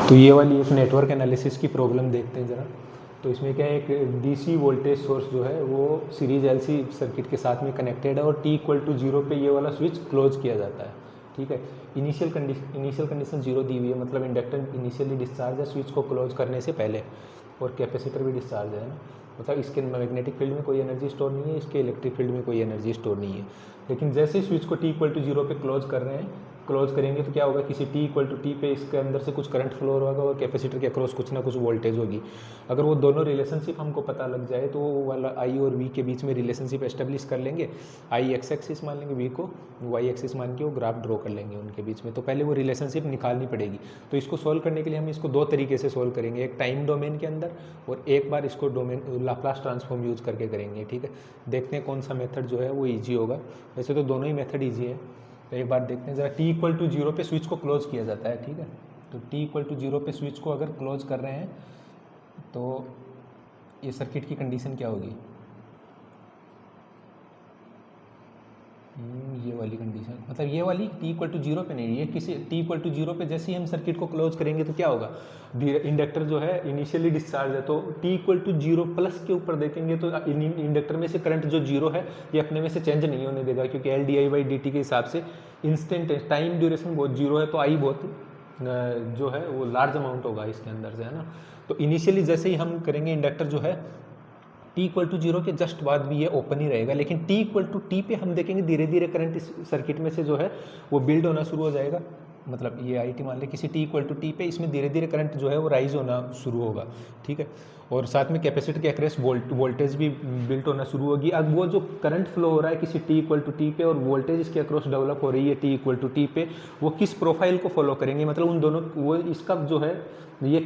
तो ये वाली एक नेटवर्क एनालिसिस की प्रॉब्लम देखते हैं ज़रा। तो इसमें क्या है, एक डीसी वोल्टेज सोर्स जो है वो सीरीज एलसी सर्किट के साथ में कनेक्टेड है और t इक्वल टू 0 पे ये वाला स्विच क्लोज किया जाता है। ठीक है, इनिशियल कंडीशन 0 दी हुई है, मतलब इंडक्टर इनिशियली डिस्चार्ज है स्विच को क्लोज करने से पहले, और कैपेसिटर भी डिस्चार्ज है ना, मतलब इसके मैग्नेटिक फील्ड में कोई एनर्जी स्टोर नहीं है, इसके इलेक्ट्रिक फील्ड में कोई एनर्जी स्टोर नहीं है। लेकिन जैसे ही स्विच को t इक्वल टू 0 पे क्लोज कर रहे हैं, क्लोज करेंगे तो क्या होगा, किसी t इक्वल टू टी पे इसके अंदर से कुछ करंट फ्लो होगा और कैपेसिटर के अक्रॉस कुछ ना कुछ वोल्टेज होगी। अगर वो दोनों रिलेशनशिप हमको पता लग जाए तो वो वाला i और v के बीच में रिलेशनशिप एस्टेब्लिश कर लेंगे। i एक्स एक्सिस मान लेंगे, v को y एक्सिस मान के वो ग्राफ ड्रॉ कर लेंगे उनके बीच में। तो पहले वो रिलेशनशिप निकालनी पड़ेगी। तो इसको सोल्व करने के लिए हम इसको दो तरीके से सोल्व करेंगे, एक टाइम डोमेन के अंदर और एक बार इसको डोमेन लाप्लास ट्रांसफॉर्म यूज करके करेंगे। ठीक है, देखते हैं कौन सा मेथड जो है वो ईजी होगा। वैसे तो दोनों ही मेथड ईजी है। तो एक बार देखते हैं ज़रा, t इक्वल टू 0 पे स्विच को क्लोज किया जाता है। ठीक है, तो t इक्वल टू 0 पे स्विच को अगर क्लोज कर रहे हैं तो ये सर्किट की कंडीशन क्या होगी, ये वाली कंडीशन, मतलब ये वाली t इक्वल टू 0 पे नहीं, ये किसी t इक्वल टू 0 पे जैसे ही हम सर्किट को क्लोज करेंगे तो क्या होगा, इंडक्टर जो है इनिशियली डिस्चार्ज है, तो t इक्वल टू 0 प्लस के ऊपर देखेंगे तो इंडक्टर में से करंट जो 0 है ये अपने में से चेंज नहीं होने देगा, क्योंकि L D I by D T के हिसाब से इंस्टेंट टाइम ड्यूरेशन बहुत 0 है, तो आई बहुत जो है वो लार्ज अमाउंट होगा इसके अंदर से, है ना। तो इनिशियली जैसे ही हम करेंगे इंडक्टर जो है t इक्वल टू 0 के जस्ट बाद भी ये ओपन ही रहेगा, लेकिन t इक्वल टू टी पे हम देखेंगे धीरे धीरे करंट इस सर्किट में से जो है वो बिल्ड होना शुरू हो जाएगा। मतलब ये आई टी मान ले किसी t इक्वल टू टी पे, इसमें धीरे धीरे करंट जो है वो राइज होना शुरू होगा। ठीक है, और साथ में कैपेसिटर के अक्रॉस वोल्टेज भी बिल्ड होना शुरू होगी। अब वो जो करंट फ्लो हो रहा है किसी t इक्वल टू टी पे और वोल्टेज इसके अक्रॉस डेवलप हो रही है t इक्वल टू टी पे, वो किस प्रोफाइल को फॉलो करेंगे, मतलब उन दोनों वो इसका जो है ये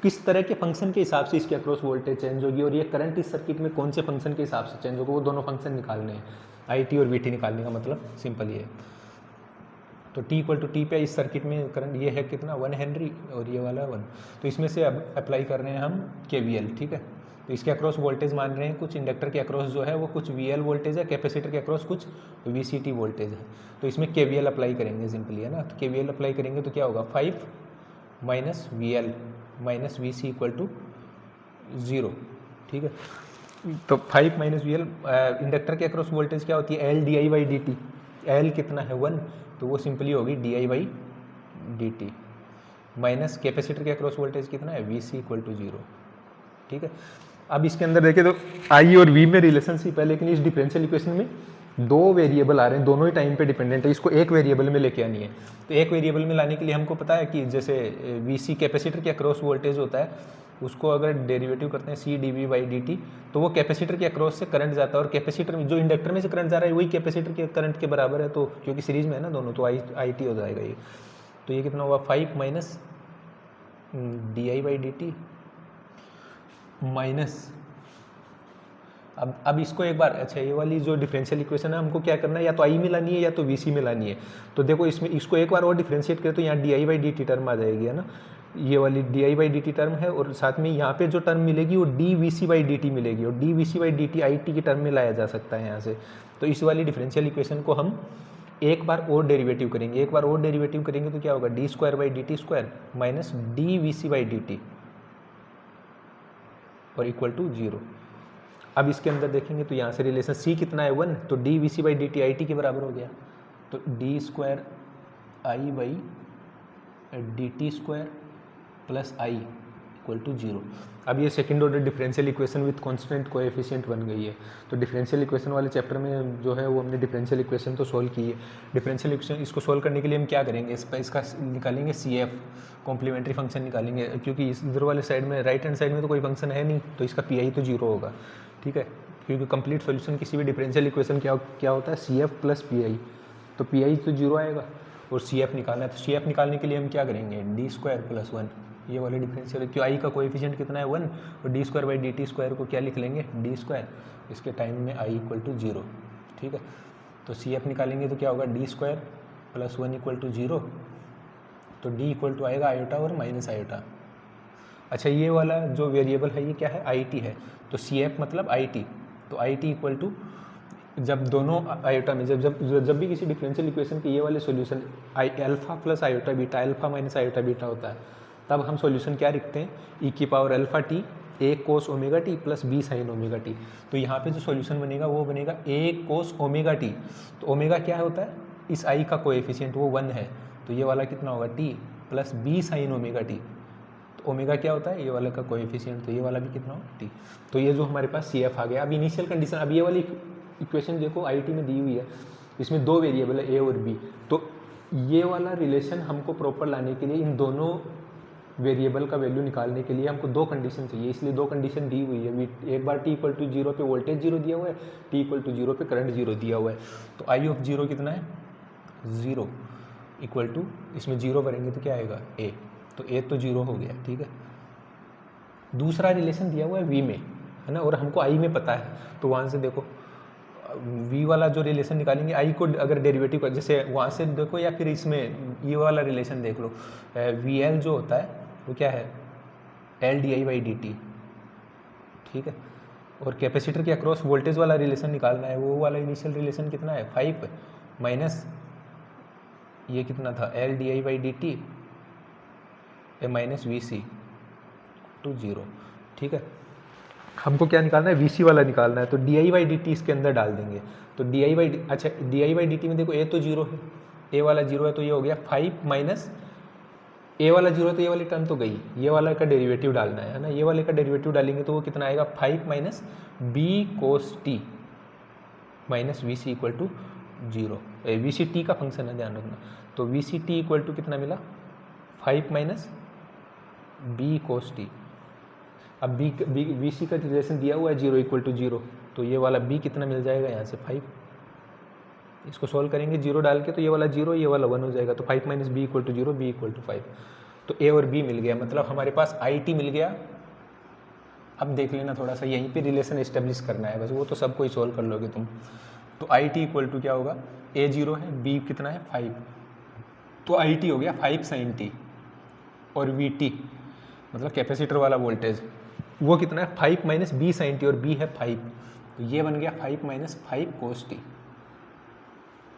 किस तरह के फंक्शन के हिसाब से इसके अक्रॉस वोल्टेज चेंज होगी और ये करंट इस सर्किट में कौन से फंक्शन के हिसाब से चेंज होगा, वो दोनों फंक्शन निकालने हैं। आई टी और वी टी निकालने का मतलब सिंपल ये है। तो t इक्वल टू टी पे इस सर्किट में करंट ये है कितना 1 हेनरी और ये वाला 1, तो इसमें से अब अप्लाई कर रहे हैं हम KVL। ठीक है, तो इसके अक्रॉस वोल्टेज मान रहे हैं कुछ, इंडक्टर के अक्रॉस जो है वो कुछ VL वोल्टेज है, कैपेसिटर के अक्रॉस कुछ VCT वोल्टेज है। तो इसमें KVL अप्लाई करेंगे सिंपली, है ना। तो KVL अप्लाई करेंगे तो क्या होगा, 5 minus VL minus VC equal to 0। ठीक है, तो 5 माइनस VL, इंडक्टर के अक्रॉस वोल्टेज क्या होती है, L D I by D T, L कितना है 1, तो वो सिंपली होगी DI by D T, minus capacitor के अक्रॉस वोल्टेज कितना है VC इक्वल टू 0। ठीक है, अब इसके अंदर देखें तो I और V में रिलेशनशिप है, लेकिन इस डिफरेंशियल इक्वेशन में दो वेरिएबल आ रहे हैं, दोनों ही टाइम पे डिपेंडेंट है, इसको एक वेरिएबल में लेके आनी है। तो एक वेरिएबल में लाने के लिए हमको पता है कि जैसे VC कैपेसिटर के अक्रॉस वोल्टेज होता है, उसको अगर डेरिवेटिव करते हैं C dV by D T, तो वो कैपेसिटर के अक्रॉस से करंट जाता है, और कैपेसिटर में जो इंडक्टर में से करंट जा रहा है वही कैपेसिटर के करंट के बराबर है, तो क्योंकि सीरीज में है ना दोनों, तो आई टी हो जाएगा ये। तो ये कितना हुआ 5 minus DI by D T minus, अब इसको एक बार, अच्छा ये वाली जो डिफरेंशियल इक्वेशन है हमको क्या करना है, या तो आई मिलानी है या तो VC मिलानी है। तो देखो इसमें इसको एक बार और डिफरेंशिएट करें तो यहाँ DI by D t term आ जाएगी, है ना। ये वाली DI by D t term है, और साथ में यहाँ पे जो टर्म मिलेगी वो DVC बाई डी टी मिलेगी, और DVC by D T IT की टर्म में लाया जा सकता है यहाँ से। तो इस वाली डिफरेंशियल इक्वेशन को हम एक बार और डेरिवेटिव करेंगे, एक बार और डेरिवेटिव करेंगे तो क्या होगा, D square by D T square minus DVC by D T और इक्वल टू 0। अब इसके अंदर देखेंगे तो यहाँ से रिलेशन C कितना है 1, तो DVC by D T IT के बराबर हो गया, तो D square I by D T square plus I equal to 0। अब ये second order differential equation with constant coefficient बन गई है। तो डिफरेंशियल इक्वेशन वाले चैप्टर में जो है वो हमने डिफरेंशियल इक्वेशन तो सोल्व की है। डिफरेंशियल इक्वेशन इसको सोल्व करने के लिए हम क्या करेंगे, इसका निकालेंगे CF कॉम्प्लीमेंट्री फंक्शन निकालेंगे, क्योंकि इधर वाले साइड में राइट हैंड साइड में तो कोई फंक्शन है नहीं, तो इसका PI तो 0 होगा। ठीक है, क्योंकि कंप्लीट सोल्यूशन किसी भी डिफरेंशियल इक्वेशन क्या होता है, CF प्लस PI, तो PI तो 0 आएगा और CF निकालना है। तो CF निकालने के लिए हम क्या करेंगे, डी स्क्वायर प्लस 1, ये वाले डिफरेंशियल, क्यों आई का कोएफिशिएंट कितना है 1, और D square by D T square को क्या लिख लेंगे, डी स्क्वायर, इसके टाइम में आई इक्वल टू 0। ठीक है, तो CF निकालेंगे तो क्या होगा, D square plus 1 equal to 0, तो डी इक्वल टू आएगा आयोटा और माइनस आयोटा। अच्छा ये वाला जो वेरिएबल है ये क्या है, IT है, तो CF मतलब IT, तो IT इक्वल टू, जब दोनों आयोटा में जब भी किसी डिफरेंशियल इक्वेशन के ये वाले solution alpha plus iota beta, alpha minus iota beta होता है, तब हम सॉल्यूशन क्या लिखते हैं, ई की power alpha T A cos omega T plus B sine omega T. तो यहाँ पे जो सॉल्यूशन बनेगा वो बनेगा ए कोस ओमेगा टी। तो ओमेगा क्या होता है, इस आई का कोएफिशिएंट वो 1 है, तो ये वाला कितना होगा T plus B sine omega T. तो ओमेगा क्या होता है, ये वाला का कोएफिशिएंट, तो ये वाला भी कितना होगा टी। तो ये जो हमारे पास सी एफ आ गया। अब इनिशियल कंडीशन, अब ये वाली इक्वेशन देखो आई टी में दी हुई है, इसमें 2 वेरिएबल है ए और बी। तो ये वाला रिलेशन हमको प्रॉपर लाने के लिए इन दोनों वेरिएबल का वैल्यू निकालने के लिए हमको 2 कंडीशन चाहिए, इसलिए 2 कंडीशन दी हुई है। एक बार टी इक्वल टू 0 पे वोल्टेज 0 दिया हुआ है, टी इक्वल टू 0 पे करंट 0 दिया हुआ है। तो आई ऑफ 0 कितना है 0 इक्वल टू, इसमें 0 भरेंगे तो क्या आएगा ए, तो ए तो 0 हो गया, ठीक है। दूसरा रिलेशन दिया हुआ है वी में, है ना, और हमको आई में पता है, तो वहाँ से देखो वी वाला जो रिलेशन निकालेंगे, आई को अगर डेरिवेटिव का, जैसे वहाँ से देखो या फिर इसमें ये वाला रिलेशन देख लो, वी एल जो होता है वो क्या है L D I by D T, ठीक है। और कैपेसिटर के अक्रॉस वोल्टेज वाला रिलेशन निकालना है, वो वाला इनिशियल रिलेशन कितना है 5 माइनस ये कितना था L D I by D T minus V C to 0, ठीक है। हमको क्या निकालना है, वीसी वाला निकालना है, तो D I by D T इसके अंदर डाल देंगे। तो डी आई बाई, अच्छा D I by D T में देखो ए तो 0 है, ए वाला 0 है, तो ये हो गया 5 माइनस ए वाला 0 है, तो ये वाली टर्म तो गई, ये वाला का डेरिवेटिव डालना है ना, ये वाले का डेरिवेटिव डालेंगे तो वो कितना आएगा 5 minus B cos T minus V C equal to 0। V C T का फंक्शन है, ध्यान रखना। तो V C T equal to कितना मिला 5 माइनस बी कोस टी। अब बी वी सी का रिलेशन दिया हुआ है 0 इक्वल टू 0, तो ये वाला बी कितना मिल जाएगा यहाँ से 5, इसको सॉल्व करेंगे 0 डाल के, तो ये वाला 0 ये वाला 1 हो जाएगा, तो 5 minus B equal to 0, B equal to 5। तो ए और बी मिल गया, मतलब हमारे पास आई टी मिल गया। अब देख लेना थोड़ा सा, यहीं पे रिलेशन इस्टेब्लिश करना है बस, वो तो सब कोई सॉल्व कर लोगे तुम। तो आई टी इक्वल टू क्या होगा, ए 0 है, बी कितना है 5, तो आई टी हो गया 5 साइन टी, और वी टी मतलब कैपेसिटर वाला वोल्टेज वो कितना है 5 माइनस बी साइन टी, और बी है 5, तो ये बन गया 5 माइनस 5 कोस टी,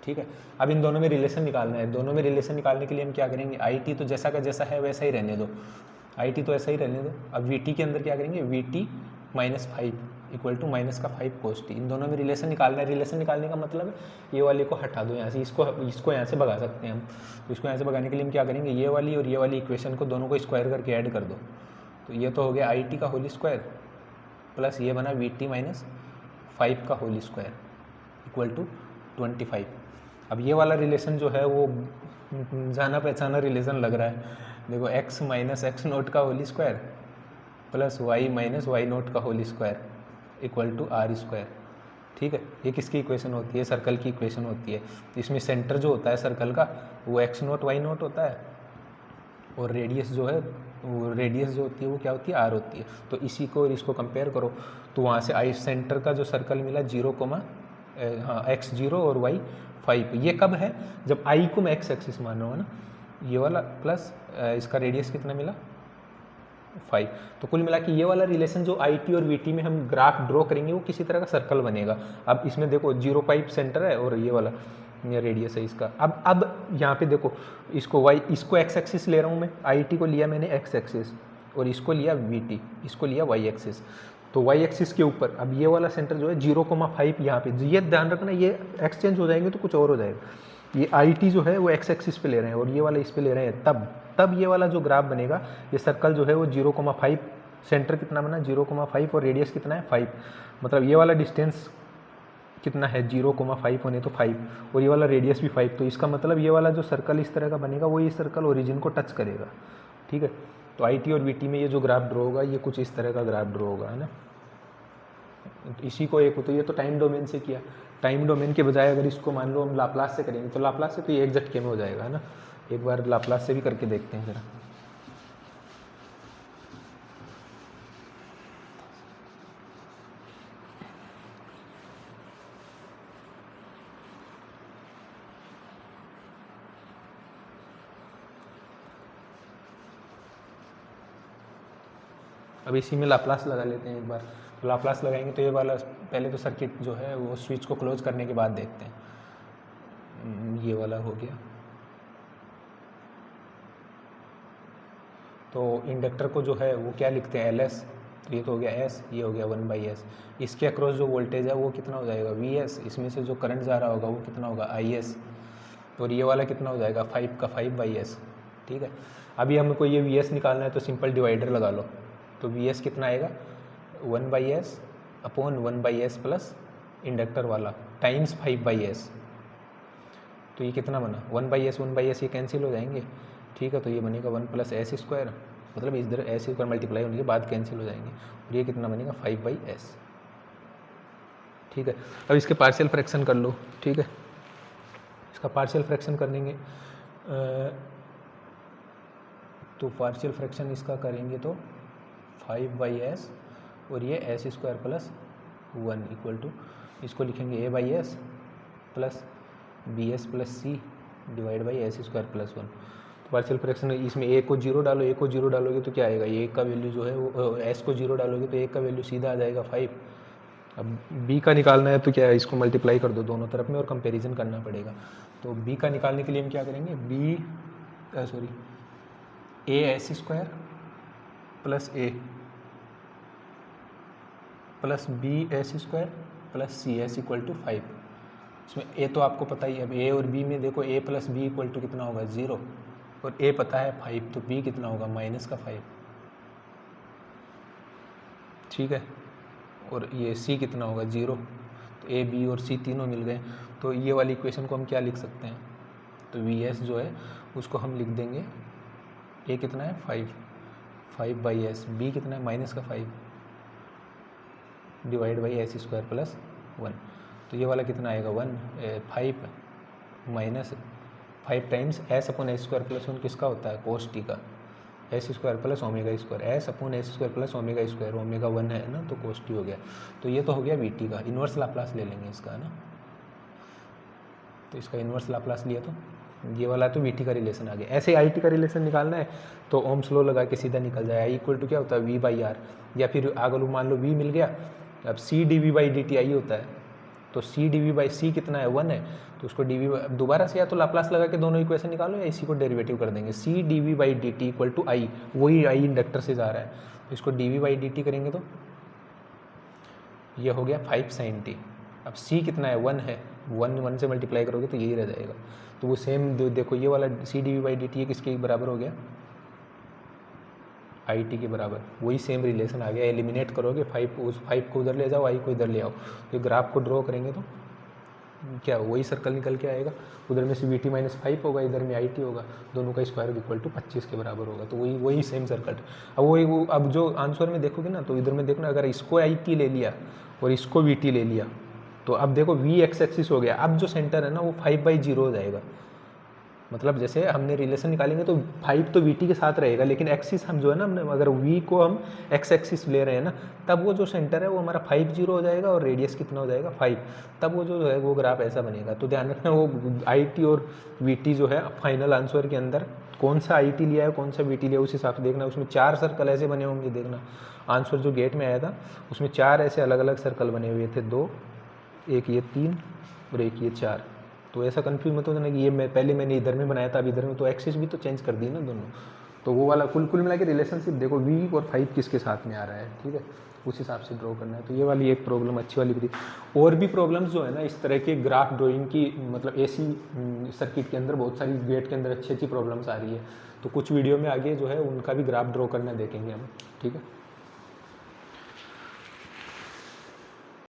ठीक है। अब इन दोनों में रिलेशन निकालना है, दोनों में रिलेशन निकालने के लिए हम क्या करेंगे, आई टी तो जैसा का जैसा है वैसा ही रहने दो, आई टी तो ऐसा ही रहने दो। अब वी टी के अंदर क्या करेंगे, V T minus 5 equal to minus का 5 कोस टी। इन दोनों में रिलेशन निकालना है, रिलेशन निकालने का मतलब है ये वाले को हटा दो यहाँ से, इसको यहाँ से भगा सकते हैं हम। तो इसको यहाँ से भगाने के लिए हम क्या करेंगे, ये वाली और ये वाली इक्वेशन को दोनों को स्क्वायर करके ऐड कर दो, तो ये तो हो गया आई टी का होल स्क्वायर प्लस ये बना वी टी माइनस 5 का होल स्क्वायर इक्वल टू 25। अब ये वाला रिलेशन जो है वो जाना पहचाना रिलेशन लग रहा है, देखो x माइनस एक्स नोट का whole square plus y minus y naught का whole square equal to r square, ठीक है। ये किसकी इक्वेशन होती है, सर्कल की इक्वेशन होती है। इसमें सेंटर जो होता है सर्कल का वो x नोट वाई नोट होता है, और रेडियस जो है वो रेडियस जो होती है वो क्या होती है r होती है। तो इसी को और इसको कंपेयर करो, तो वहाँ से आई सेंटर का जो सर्कल मिला 0, हाँ x0 और y 5। ये कब है, जब i को मैं x एक्सिस मान रहा हूँ ना, ये वाला प्लस इसका रेडियस कितना मिला 5। तो कुल मिला कि ये वाला रिलेशन जो आई टी और वी टी में हम ग्राफ ड्रॉ करेंगे वो किसी तरह का सर्कल बनेगा। अब इसमें देखो 0 सेंटर है और ये वाला ये रेडियस है इसका। अब यहाँ पे देखो इसको x एक्सिस ले रहा हूँ मैं, आई टी को लिया मैंने x एक्सिस और इसको लिया वी टी, इसको लिया y एक्सिस। तो y एक्सिस के ऊपर अब ये वाला सेंटर जो है 0,5 यहाँ पे, ये ध्यान रखना, ये एक्सचेंज हो जाएंगे तो कुछ और हो जाएगा। ये आई टी जो है वो x एक्सिस पे ले रहे हैं और ये वाला इस पे ले रहे हैं, तब ये वाला जो ग्राफ बनेगा, ये सर्कल जो है वो 0,5, सेंटर कितना बना 0,5 और रेडियस कितना है 5, मतलब ये वाला डिस्टेंस कितना है 0,5 होने तो 5 और ये वाला रेडियस भी 5। तो इसका मतलब ये वाला जो सर्कल इस तरह का बनेगा वो ये सर्कल ओरिजिन को टच करेगा, ठीक है। तो आई टी और वी टी में ये जो ग्राफ ड्रॉ होगा ये कुछ इस तरह का ग्राफ ड्रॉ होगा, है ना। इसी को एक, तो ये तो टाइम डोमेन से किया, टाइम डोमेन के बजाय अगर इसको मान लो हम लाप्लास से करेंगे तो लाप्लास से तो ये एक झटके में हो जाएगा, है ना। एक बार लाप्लास से भी करके देखते हैं जरा। अब इसी में लाप्लास लगा लेते हैं एक बार। तो लाप्लास लगाएंगे तो ये वाला पहले तो सर्किट जो है वो स्विच को क्लोज करने के बाद देखते हैं। ये वाला हो गया, तो इंडक्टर को जो है वो क्या लिखते हैं LS, तो ये तो हो गया S, ये हो गया 1/S। इसके अक्रॉस जो वोल्टेज है वो कितना हो जाएगा VS, इसमें से जो करंट जा रहा होगा वो कितना होगा IS, और ये वाला कितना हो जाएगा 5 का 5/S। ठीक है, अभी हमको ये VS निकालना है तो सिंपल डिवाइडर लगा लो, तो VS कितना आएगा 1/S upon 1/S plus inductor वाला टाइम्स 5/S। तो ये कितना बना 1/S ये कैंसिल हो जाएंगे। ठीक है, तो ये बनेगा 1 + S², मतलब इधर S² मल्टीप्लाई होने के बाद कैंसिल हो जाएंगे, और ये कितना बनेगा 5/S। ठीक है, अब इसके पार्शियल फ्रैक्शन कर लो। ठीक है, इसका पार्शियल फ्रैक्शन कर लेंगे, तो पार्शियल फ्रैक्शन इसका करेंगे तो 5/S और ये S² + 1 इक्वल टू, इसको लिखेंगे A/S plus BS + C divide by S² + 1। तो पार्शियल फ्रैक्शन इसमें A को 0 डालो, A को 0 डालोगे तो क्या आएगा, A का वैल्यू जो है वो S को 0 डालोगे तो A का वैल्यू सीधा आ जाएगा 5। अब B का निकालना है तो क्या है, इसको मल्टीप्लाई कर दो दोनों तरफ में और कंपैरिजन करना पड़ेगा। तो B का निकालने के लिए हम क्या करेंगे, AS² plus A plus BS² plus CS = 5। इसमें A तो आपको पता ही है, अब A और B में देखो A + B = कितना होगा 0, और A पता है 5, तो B कितना होगा -5। ठीक है, और ये C कितना होगा 0, तो A B और C तीनों मिल गए। तो ये वाली इक्वेशन को हम क्या लिख सकते हैं, तो VS जो है उसको हम लिख देंगे, A कितना है 5/S, B कितना है -5 डिवाइड बाई S² + 1। तो ये वाला कितना आएगा 5 टाइम्स S/S² + 1 किसका होता है cos t का, S² + ω², S/S² + ω², ओमेगा 1 है ना, तो cos t हो गया। तो ये तो हो गया VT का, इन्वर्स लाप्लास ले लेंगे इसका, है ना। तो इसका इन्वर्स लाप्लास लिया तो ये वाला तो VT का रिलेशन आ गया। ऐसे IT का रिलेशन निकालना है तो ओम्स लॉ लगा के सीधा निकल जाए, I = क्या होता है V/R, या फिर अगर मान लो V मिल गया, अब C dV/dt I होता है, तो C dV/C कितना है 1 है, तो उसको dV दोबारा से या तो लाप्लास लगा के दोनों इक्वेशन निकालो या इसी को डेरिवेटिव कर देंगे। C dV/dt = I, वही I इंडक्टर से जा रहा है, तो इसको dV/dt करेंगे तो ये हो गया 5 sin t। अब C कितना है 1 है, 1 से मल्टीप्लाई करोगे तो यही रह जाएगा। तो वो सेम देखो ये वाला C dV/dt है किसके बराबर हो गया, IT के बराबर, वही सेम रिलेशन आ गया। एलिमिनेट करोगे 5, उस 5 को उधर ले जाओ, I को इधर ले आओ, तो ग्राफ को ड्रॉ करेंगे तो क्या वही सर्कल निकल के आएगा, उधर में से VT - 5 होगा, इधर में IT होगा, दोनों का स्क्वायर = 25 के बराबर होगा। तो वही सेम सर्कल। अब अब जो आंसर में देखोगे ना, तो इधर में देखना, अगर इसको IT ले लिया और इसको VT ले लिया, तो अब देखो V x एक्सिस हो गया, अब जो सेंटर है ना वो 5/0 हो जाएगा। मतलब जैसे हमने रिलेशन निकालेंगे तो 5 तो VT के साथ रहेगा, लेकिन एक्सिस हम जो है ना, हमने अगर V को हम x एक्सिस ले रहे हैं ना, तब वो जो सेंटर है वो हमारा 5/0 हो जाएगा और रेडियस कितना हो जाएगा 5, तब वो जो है वो ग्राफ ऐसा बनेगा। तो ध्यान रखना, वो IT और VT जो है फाइनल आंसर के अंदर कौन सा IT लिया है कौन सा VT लिया है उस हिसाब से देखना। उसमें 4 सर्कल ऐसे बने होंगे, देखना आंसर जो गेट में आया था उसमें 4 ऐसे अलग अलग सर्कल बने हुए थे, 2, एक ये 3 और एक ये 4। तो ऐसा कंफ्यूज मत होना कि ये मैंने इधर में बनाया था, अब इधर में, तो एक्सिस भी तो चेंज कर दी ना दोनों। तो वो वाला कुल मिला के रिलेशनशिप देखो V और 5 किसके साथ में आ रहा है, ठीक है, उस हिसाब से ड्रॉ करना है। तो ये वाली एक प्रॉब्लम अच्छी वाली थी। और भी प्रॉब्लम्स जो है ना इस तरह के ग्राफ ड्राइंग की, मतलब AC सर्किट के अंदर बहुत सारी गेट के अंदर अच्छी प्रॉब्लम्स आ रही है, तो कुछ वीडियो में आगे जो है उनका भी ग्राफ ड्रॉ करना देखेंगे हम, ठीक है।